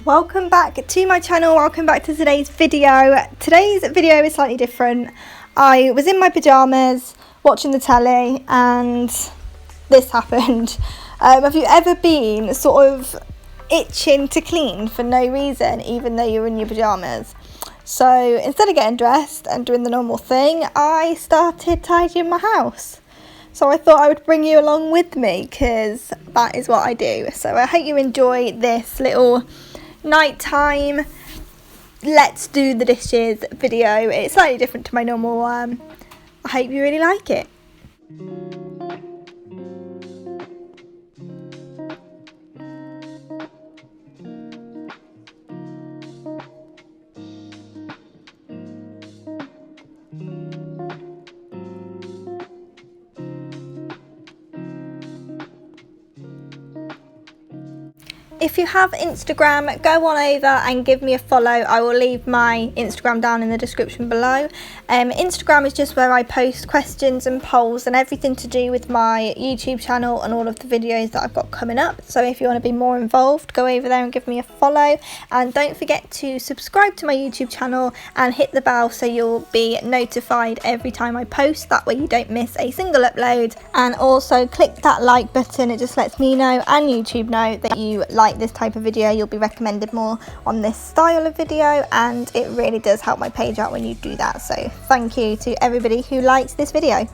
Welcome back to my channel, welcome back to today's video. Today's video is slightly different. I was in my pyjamas watching the telly and this happened. Have you ever been sort of itching to clean for no reason even though you're in your pyjamas? So instead of getting dressed and doing the normal thing, I started tidying my house. So I thought I would bring you along with me because that is what I do. So I hope you enjoy this little nighttime let's do the dishes video. It's slightly different to my normal one. I hope you really like it. If you have Instagram, go on over and give me a follow. I will leave my Instagram down in the description below. Instagram is just where I post questions and polls and everything to do with my YouTube channel and all of the videos that I've got coming up. So if you want to be more involved, go over there and give me a follow. And don't forget to subscribe to my YouTube channel and hit the bell so you'll be notified every time I post. That way you don't miss a single upload. And also click that like button. It just lets me know and YouTube know that you like this type of video. You'll be recommended more on this style of video and it really does help my page out when you do that. So thank you to everybody who likes this video.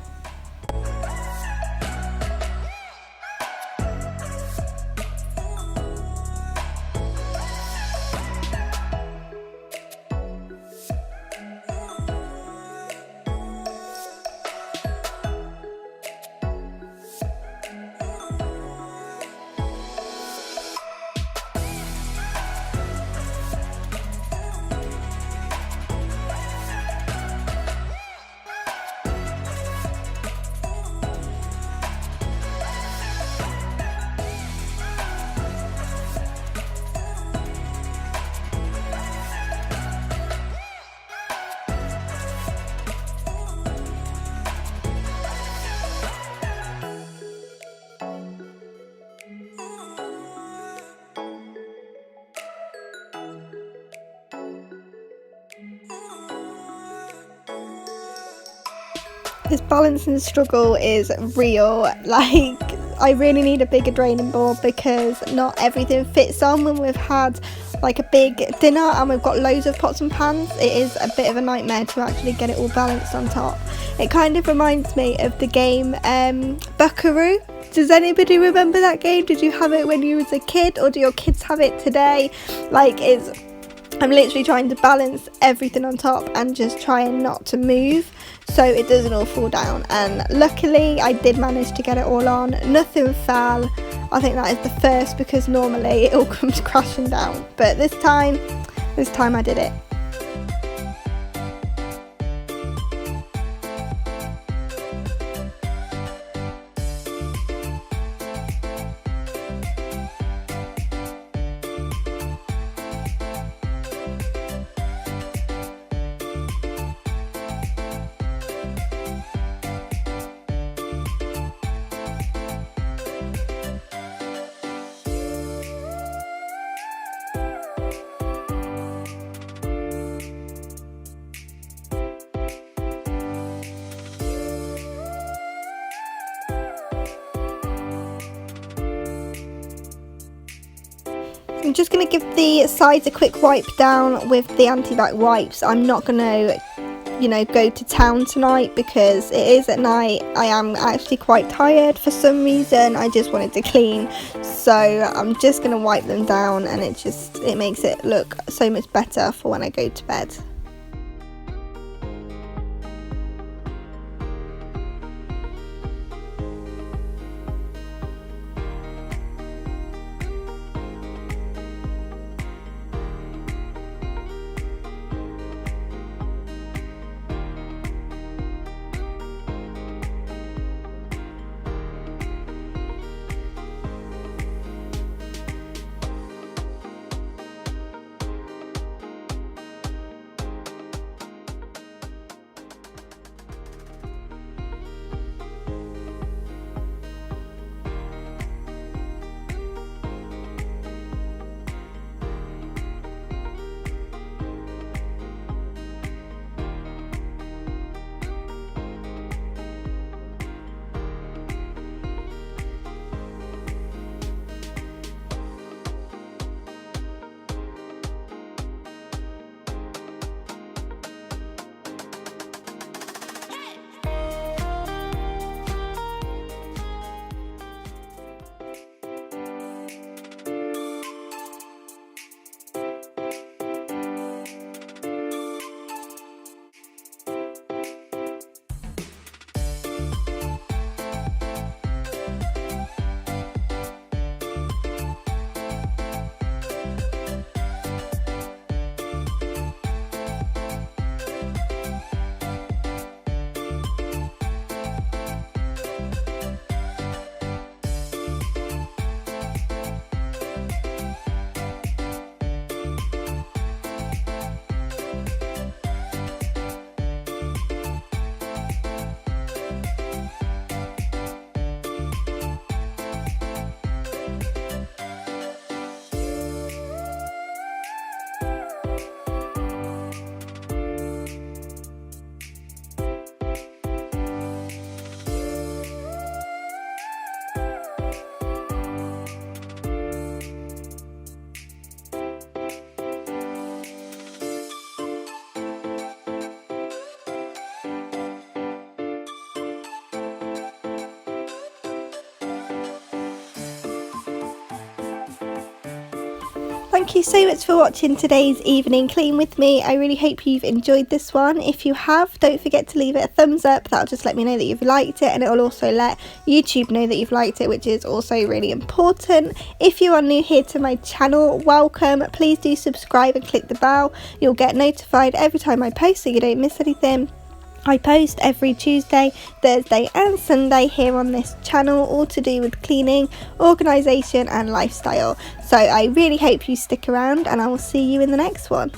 This balancing struggle is real. Like, I really need a bigger draining board because not everything fits on when we've had like a big dinner and we've got loads of pots and pans. It is a bit of a nightmare to actually get it all balanced on top. It kind of reminds me of the game Buckaroo. Does anybody remember that game? Did you have it when you was a kid or do your kids have it today? Like, I'm literally trying to balance everything on top and just trying not to move so it doesn't all fall down, and luckily I did manage to get it all on. Nothing fell. I think that is the first because normally it all comes crashing down, but this time I did it. I'm just going to give the sides a quick wipe down with the anti-bac wipes. I'm not going to, go to town tonight because it is at night. I am actually quite tired for some reason. I just wanted to clean. So I'm just going to wipe them down and it makes it look so much better for when I go to bed. Thank you so much for watching today's evening clean with me. I really hope you've enjoyed this one. If you have, don't forget to leave it a thumbs up. That'll just let me know that you've liked it, and it will also let YouTube know that you've liked it, which is also really important. If you are new here to my channel, welcome. Please do subscribe and click the bell. You'll get notified every time I post so you don't miss anything. I post every Tuesday, Thursday and Sunday here on this channel, all to do with cleaning, organisation and lifestyle. So I really hope you stick around, and I will see you in the next one.